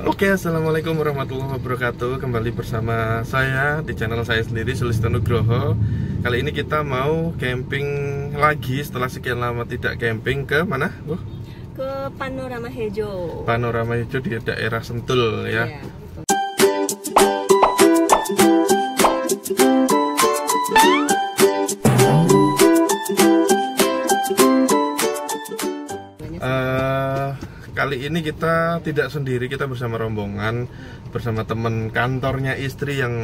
Oke, assalamualaikum warahmatullahi wabarakatuh. Kembali bersama saya di channel saya sendiri, Sulistyo Nugroho. Kali ini kita mau camping lagi setelah sekian lama tidak camping. Ke mana, Bu? Ke Panorama Hejo. Panorama Hejo di daerah Sentul ya. Iya, kali ini kita tidak sendiri, kita bersama rombongan, bersama teman kantornya istri yang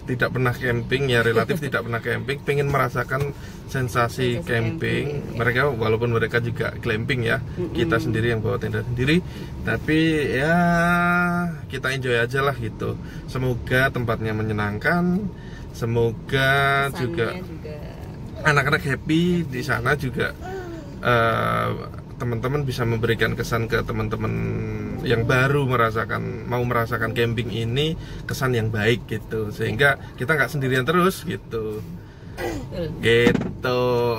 tidak pernah camping ya, relatif tidak pernah camping, pengen merasakan sensasi camping. Mereka walaupun mereka juga glamping ya, kita sendiri yang bawa tenda sendiri, tapi ya kita enjoy aja lah gitu. Semoga tempatnya menyenangkan, semoga juga anak-anak happy di sana juga. Teman-teman bisa memberikan kesan ke teman-teman yang baru mau merasakan camping ini, kesan yang baik gitu, sehingga kita nggak sendirian terus gitu.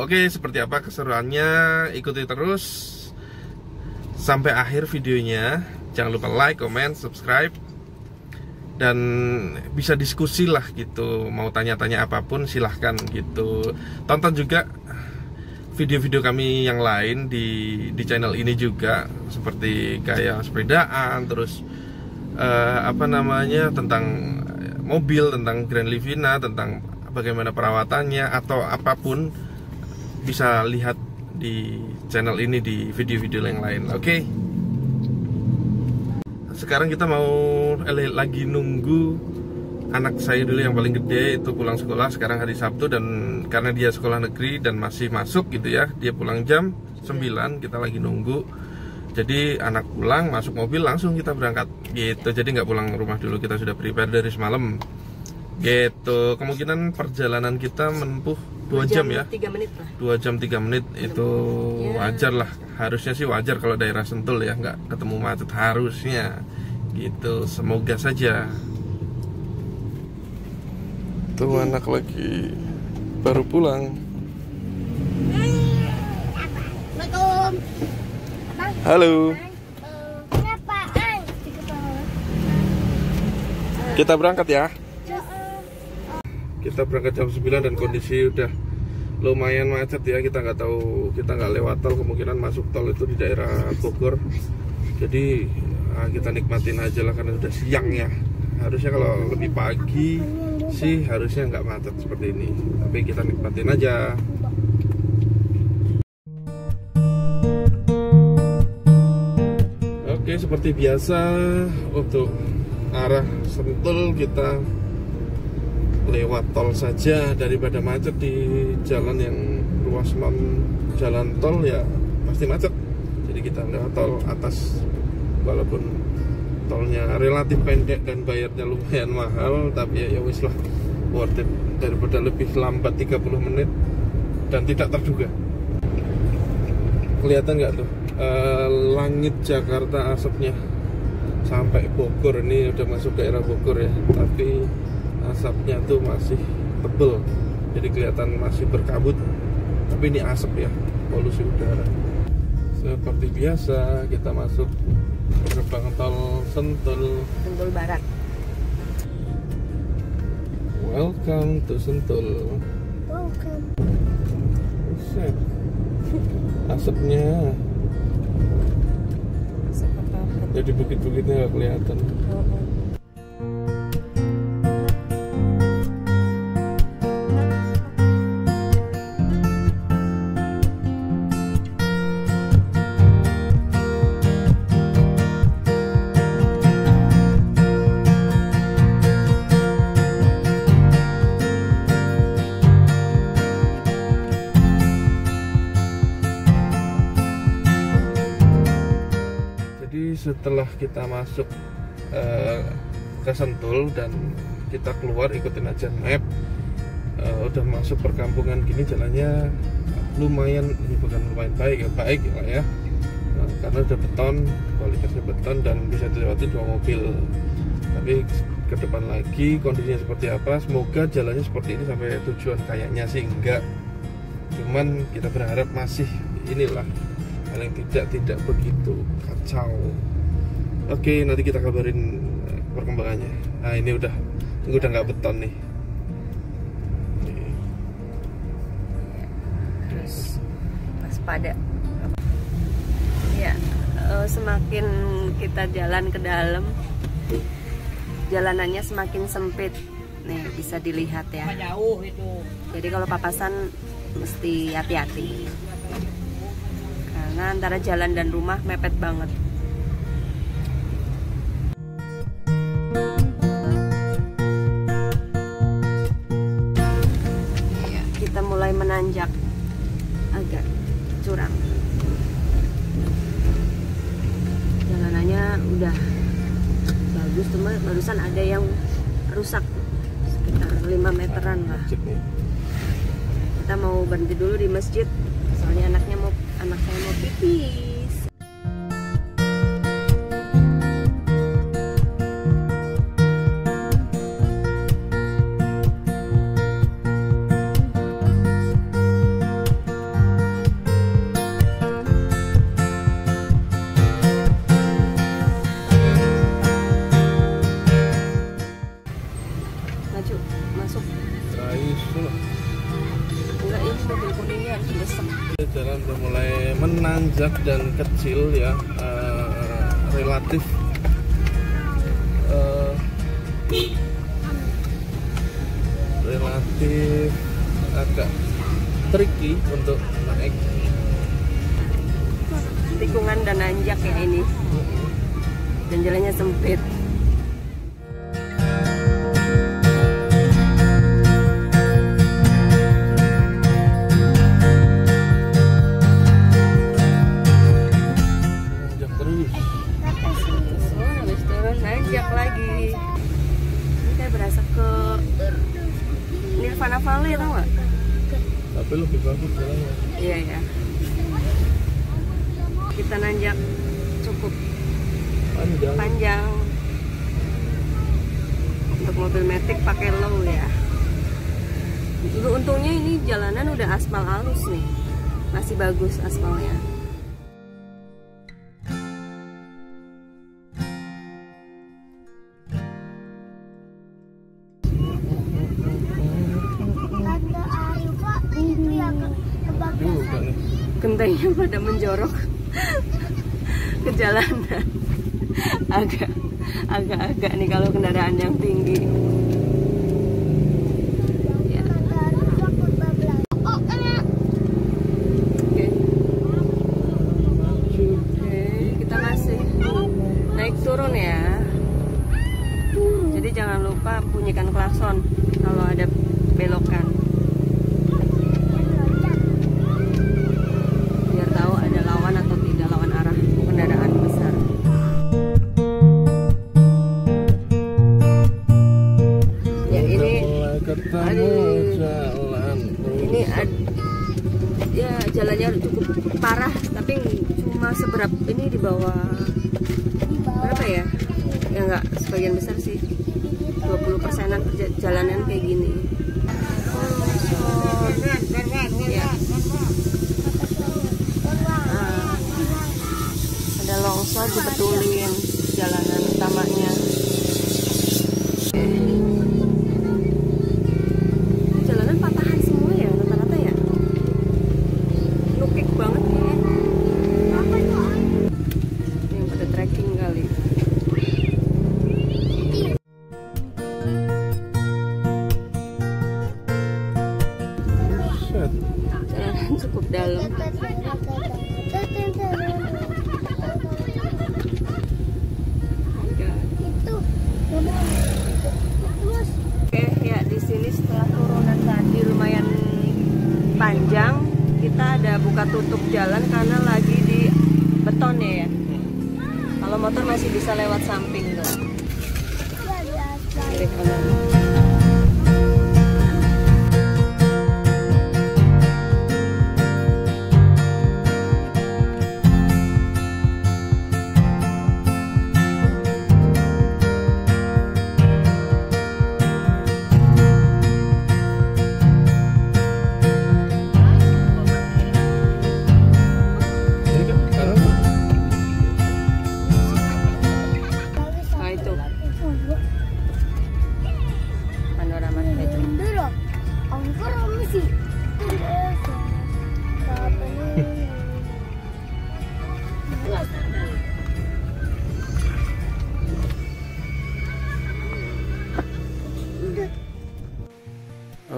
Oke, seperti apa keseruannya, ikuti terus sampai akhir videonya. Jangan lupa like, comment, subscribe, dan bisa diskusi lah gitu. Mau tanya-tanya apapun silahkan gitu. Tonton juga video-video kami yang lain di channel ini juga, seperti kayak sepedaan, terus tentang mobil, tentang Grand Livina, tentang bagaimana perawatannya atau apapun, bisa lihat di channel ini di video-video yang lain. Oke. Sekarang kita mau lagi nunggu anak saya dulu yang paling gede itu pulang sekolah. Sekarang hari Sabtu, dan karena dia sekolah negeri dan masih masuk gitu ya, dia pulang jam 9, kita lagi nunggu. Jadi anak pulang, masuk mobil, langsung kita berangkat gitu. Jadi nggak pulang rumah dulu, kita sudah prepare dari semalam gitu. Kemungkinan perjalanan kita menempuh 2 jam ya, 3 menit lah. 2 jam 3 menit itu wajar lah. Harusnya sih wajar kalau daerah Sentul ya, nggak ketemu macet harusnya gitu. Semoga saja. Tuh anak lagi baru pulang. Assalamualaikum. Halo. Kenapaan? Kita berangkat ya. Kita berangkat jam 9 dan kondisi udah lumayan macet ya. Kita nggak tahu, kita nggak lewat tol, kemungkinan masuk tol itu di daerah Bogor. Jadi kita nikmatin aja lah karena udah siang ya. Harusnya kalau lebih pagi sih harusnya nggak macet seperti ini, tapi kita nikmatin aja. Oke, seperti biasa untuk arah Sentul kita lewat tol saja daripada macet di jalan yang ruas jalan tol ya pasti macet. Jadi kita lewat tol atas, walaupun tolnya relatif pendek dan bayarnya lumayan mahal, tapi ya wis lah, worth it daripada lebih lambat 30 menit dan tidak terduga. Kelihatan nggak tuh langit Jakarta asapnya sampai Bogor. Ini udah masuk daerah Bogor ya, tapi asapnya tuh masih tebel, jadi kelihatan masih berkabut, tapi ini asap ya, polusi udara. Seperti biasa kita masuk gerbang tol Sentul Barat. Welcome to Sentul. Welcome. Set. Asapnya jadi bukit-bukitnya nggak kelihatan. Setelah kita masuk ke Sentul dan kita keluar, ikutin aja map, udah masuk perkampungan gini, jalannya lumayan, bukan lumayan baik ya, karena udah beton, kualitasnya beton dan bisa dilewati 2 mobil. Tapi ke depan lagi kondisinya seperti apa, semoga jalannya seperti ini sampai tujuan. Kayaknya sih enggak, cuman kita berharap masih inilah, paling tidak begitu kacau. Oke, nanti kita kabarin perkembangannya. Nah, ini udah nggak beton nih. Terus waspada. Ya, semakin kita jalan ke dalam, jalanannya semakin sempit. Nih, bisa dilihat ya. Jauh itu. Jadi kalau papasan mesti hati-hati. Karena antara jalan dan rumah mepet banget. Ya, kita mulai menanjak agak curam. Jalanannya udah bagus, cuma barusan ada yang rusak sekitar 5 meteran lah. Macet nih. Kita mau berhenti dulu di masjid, soalnya anak saya mau pipis. Maju, masuk. Enggak, ini mobil kuningnya harus besar. Jalan udah mulai menanjak dan kecil ya, relatif agak tricky untuk naik. Tikungan dan nanjak ya ini, dan jalannya sempit. Habis turun nanjak lagi. Ini kayak berasa ke Nirvana Valley, tau gak? Tapi lebih bagus jalannya. Iya ya. Kita nanjak cukup panjang. Untuk mobil matic pakai low ya. Untungnya ini jalanan udah aspal halus nih, masih bagus aspalnya. Tante Ayu kok itu yang kebablasan. Gentengnya pada menjorok ke jalanan. Agak-agak nih kalau kendaraan yang tinggi. Ya. Tante Ayu kok kebablasan. Oh, enak. Oke, kita masih naik turun ya. Jadi jangan lupa bunyikan klakson kalau ada belokan. Biar tahu ada lawan atau tidak lawan arah kendaraan besar. Ya ini ini ya jalannya cukup parah, tapi cuma seberapa ini di bawah berapa ya? Ya enggak sebagian besar sih, 20%-an jalanan kayak gini. Ya. Ada longsor dibetulin jalanan utamanya. Jalanan patahan semua ya rata-rata ya. Nukik banget ini. Yang pada trekking kali. Jalanan cukup dalam. Itu. Oke ya, di sini setelah turunan tadi lumayan panjang, kita ada buka tutup jalan karena lagi di beton ya. Kalau motor masih bisa lewat samping tuh. Kiri kanan.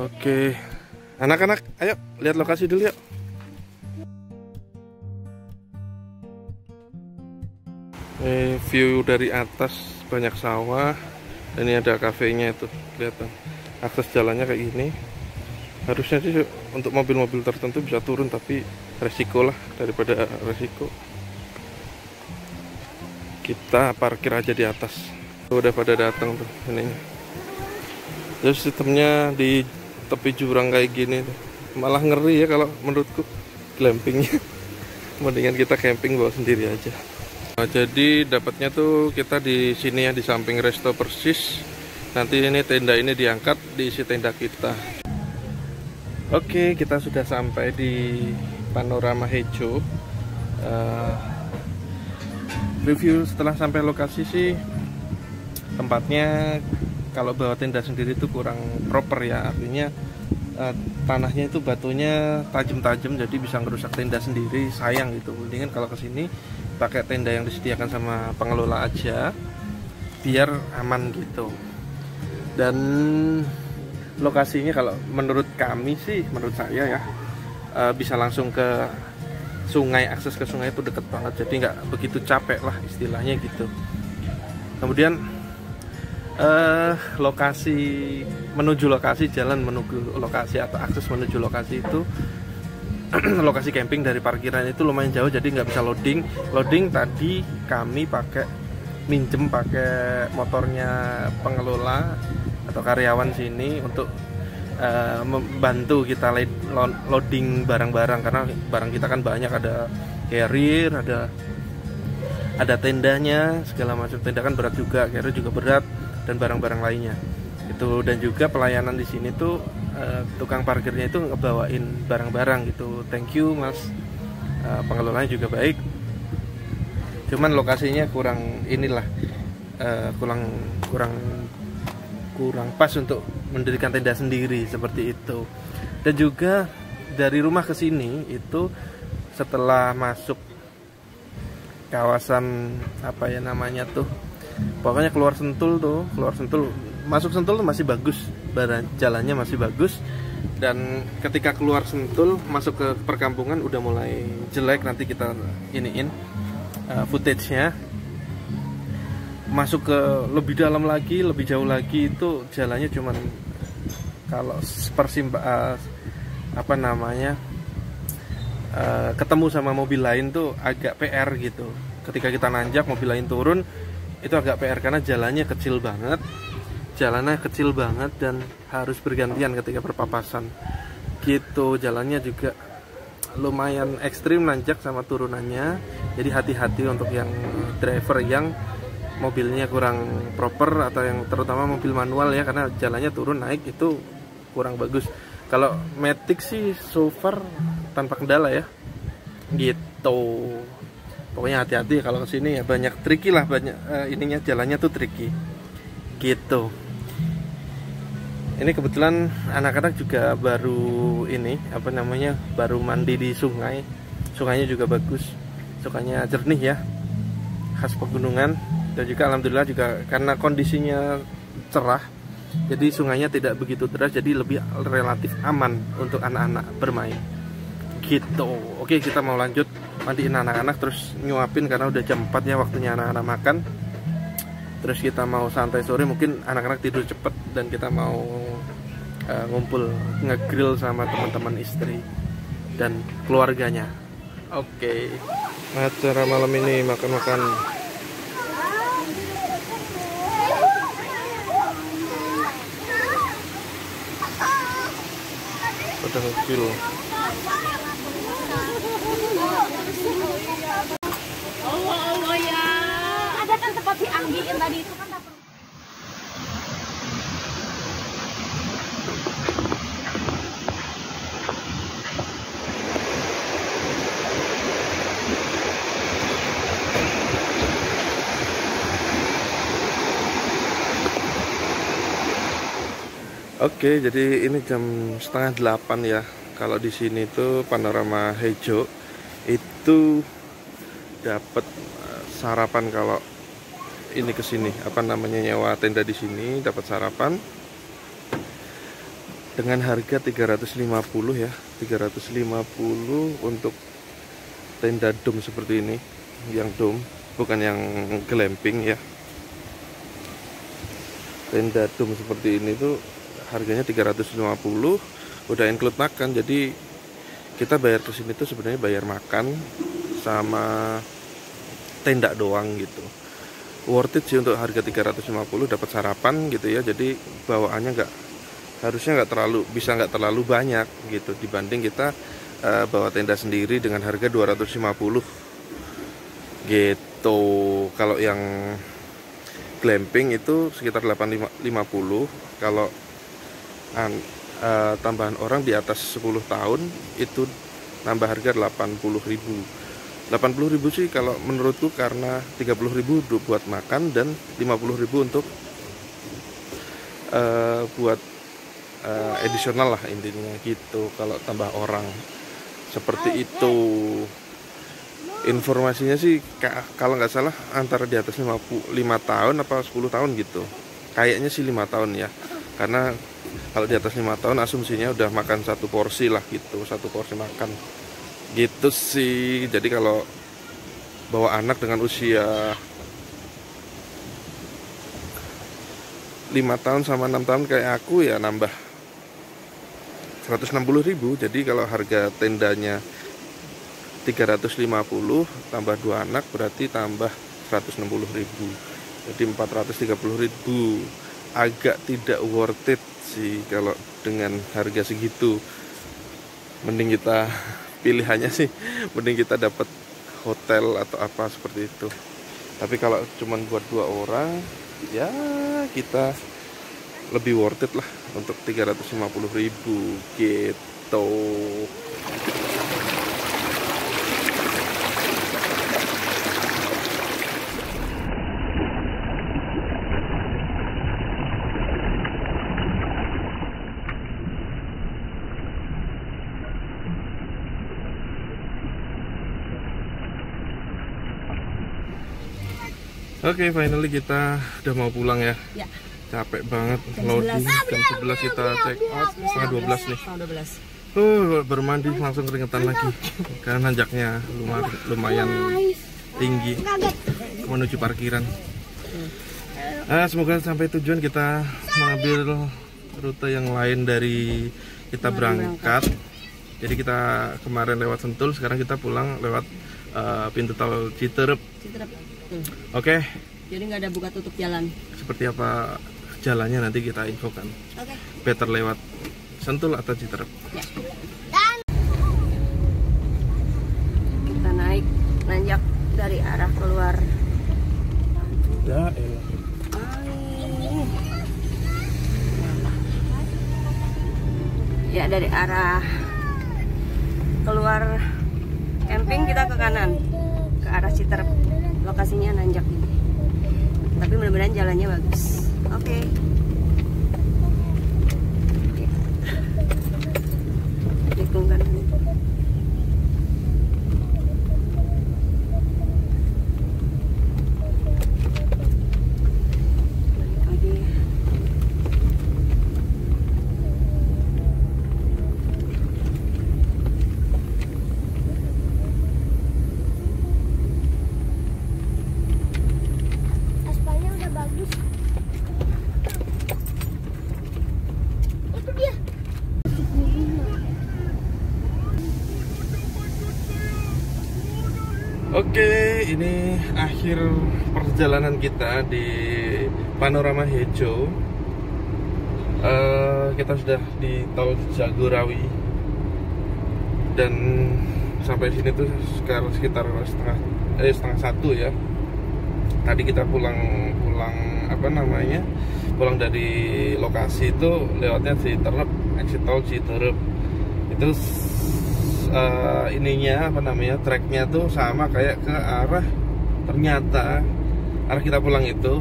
Oke, anak-anak, ayo lihat lokasi dulu yuk. View dari atas banyak sawah. Dan ini ada kafenya itu, kelihatan. Akses jalannya kayak gini. Harusnya sih untuk mobil-mobil tertentu bisa turun, tapi resiko lah daripada resiko. Kita parkir aja di atas. Udah pada datang tuh ininya. Jadi sistemnya di tepi jurang kayak gini tuh. Malah ngeri ya kalau menurutku glampingnya. Mendingan kita camping bawa sendiri aja. Nah, jadi dapatnya tuh kita di sini ya, di samping resto persis. Nanti ini tenda ini diangkat, diisi tenda kita. Oke, kita sudah sampai di Panorama Hejo. Review setelah sampai lokasi sih, tempatnya kalau bawa tenda sendiri itu kurang proper ya. Artinya tanahnya itu batunya tajam-tajam, jadi bisa ngerusak tenda sendiri, sayang gitu. Mendingan kalau kesini pakai tenda yang disediakan sama pengelola aja, biar aman gitu. Dan lokasinya kalau menurut kami sih, menurut saya ya, bisa langsung ke sungai, akses ke sungai itu deket banget, jadi nggak begitu capek lah istilahnya gitu. Kemudian lokasi, menuju lokasi, jalan menuju lokasi atau akses menuju lokasi itu lokasi camping dari parkiran itu lumayan jauh, jadi nggak bisa loading tadi kami minjem pakai motornya pengelola atau karyawan sini untuk membantu kita loading barang-barang, karena barang kita kan banyak, ada carrier, ada tendanya segala macam. Tenda kan berat juga, carrier juga berat, dan barang-barang lainnya itu. Dan juga pelayanan di sini tuh tukang parkirnya itu ngebawain barang-barang gitu. Thank you mas, pengelolanya juga baik. Cuman lokasinya kurang inilah, kurang pas untuk mendirikan tenda sendiri seperti itu. Dan juga dari rumah ke sini itu setelah masuk kawasan apa ya namanya tuh, pokoknya keluar Sentul, masuk Sentul tuh masih bagus, jalannya masih bagus. Dan ketika keluar Sentul masuk ke perkampungan udah mulai jelek, nanti kita iniin footage-nya. Masuk ke lebih dalam lagi, lebih jauh lagi itu jalannya cuman kalau ketemu sama mobil lain tuh agak PR gitu. Ketika kita nanjak mobil lain turun itu agak PR karena jalannya kecil banget dan harus bergantian ketika berpapasan gitu. Jalannya juga lumayan ekstrim nanjak sama turunannya, jadi hati-hati untuk yang driver yang mobilnya kurang proper atau yang terutama mobil manual ya, karena jalannya turun naik itu kurang bagus. Kalau Matic sih so far tanpa kendala ya gitu. Pokoknya hati-hati kalau kesini ya, banyak tricky lah, banyak ininya, jalannya tuh tricky gitu. Ini kebetulan anak-anak juga baru baru mandi di sungai. Sungainya juga bagus, sungainya jernih ya, khas pegunungan. Dan juga alhamdulillah juga karena kondisinya cerah, jadi sungainya tidak begitu deras, jadi lebih relatif aman untuk anak-anak bermain gitu. Oke, kita mau lanjut mandiin anak-anak, terus nyuapin karena udah jam 4 ya waktunya anak-anak makan. Terus kita mau santai sore, mungkin anak-anak tidur cepet, dan kita mau ngumpul ngegrill sama teman-teman istri dan keluarganya. Oke, acara malam ini makan-makan. Udah ngegrill. Oh ya, ada kan tempat si Anggi yang tadi itu kan dapur. Oke, jadi ini jam 7:30 ya. Kalau di sini tuh Panorama Hejo itu dapat sarapan. Kalau ini kesini nyewa tenda di sini dapat sarapan. dengan harga 350 ya, 350 untuk tenda dom seperti ini, yang dom bukan yang glamping ya. Tenda dom seperti ini tuh harganya 350, udah include makan. Jadi kita bayar ke sini tuh sebenarnya bayar makan sama tenda doang gitu. Worth it sih untuk harga 350, dapat sarapan gitu ya. Jadi bawaannya harusnya nggak terlalu banyak gitu dibanding kita bawa tenda sendiri dengan harga 250 gitu. Kalau yang glamping itu sekitar 850. Kalau tambahan orang di atas 10 tahun itu nambah harga 80.000. 80.000 sih kalau menurutku, karena 30.000 buat makan dan 50.000 untuk buat additional lah intinya gitu. Kalau tambah orang seperti itu. Informasinya sih kalau nggak salah antara di atas 5 tahun apa 10 tahun gitu. Kayaknya sih 5 tahun ya. Karena kalau di atas 5 tahun asumsinya udah makan satu porsi lah gitu, satu porsi makan gitu sih. Jadi kalau bawa anak dengan usia 5 tahun sama 6 tahun kayak aku ya nambah 160.000. Jadi kalau harga tendanya 350 tambah 2 anak berarti tambah 160.000. Jadi 430.000. Agak tidak worth it sih kalau dengan harga segitu. Mending kita pilihannya sih mending kita dapat hotel atau apa seperti itu. Tapi kalau cuman buat 2 orang ya kita lebih worth it lah untuk 350.000 gitu. Oke, finally kita udah mau pulang ya. Ya. Capek banget loading. Jam 11 kita check out, setengah 12 nih. Setengah 12. Bermandi langsung keringetan lagi. Karena nanjaknya lumayan tinggi menuju parkiran. Semoga sampai tujuan. Kita mengambil rute yang lain dari kita berangkat. Jadi kita kemarin lewat Sentul, sekarang kita pulang lewat pintu tol Citerep. Oke. Jadi nggak ada buka tutup jalan. Seperti apa jalannya nanti kita infokan. Oke. Better lewat Sentul atau Citerep. Ya. Kita naik nanjak dari arah keluar. Ya elah. Ya, dari arah keluar camping kita ke kanan ke arah Citerep. Lokasinya nanjak ini. Tapi mudah-mudahan jalannya bagus. Oke. Tikung kanan. Oke, ini akhir perjalanan kita di Panorama Hejo. Kita sudah di tol Jagorawi dan sampai sini tuh sekarang sekitar setengah 1 ya. Tadi kita pulang dari lokasi itu lewatnya Citerep, exit tol Citerep. Itu treknya tuh sama kayak ke arah, ternyata arah kita pulang itu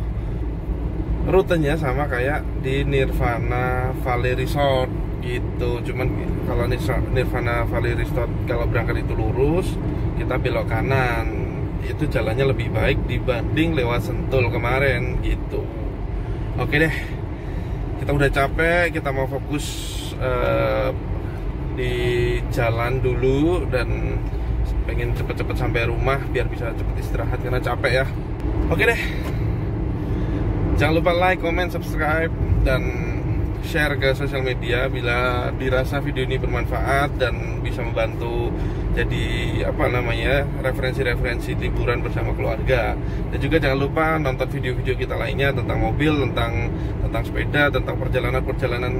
rutenya sama kayak di Nirvana Valley Resort gitu. Cuman kalau Nirvana Valley Resort kalau berangkat itu lurus, kita belok kanan. Itu jalannya lebih baik dibanding lewat Sentul kemarin gitu. Oke deh, kita udah capek, kita mau fokus di jalan dulu dan pengen cepet-cepet sampai rumah biar bisa cepet istirahat karena capek ya. Oke deh, jangan lupa like, comment, subscribe, dan share ke sosial media bila dirasa video ini bermanfaat dan bisa membantu jadi referensi-referensi liburan bersama keluarga. Dan juga jangan lupa nonton video-video kita lainnya tentang mobil, tentang sepeda, tentang perjalanan-perjalanan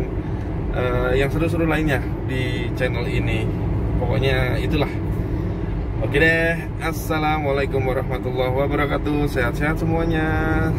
yang seru-seru lainnya di channel ini. Pokoknya itulah. Oke deh, assalamualaikum warahmatullahi wabarakatuh. Sehat-sehat semuanya.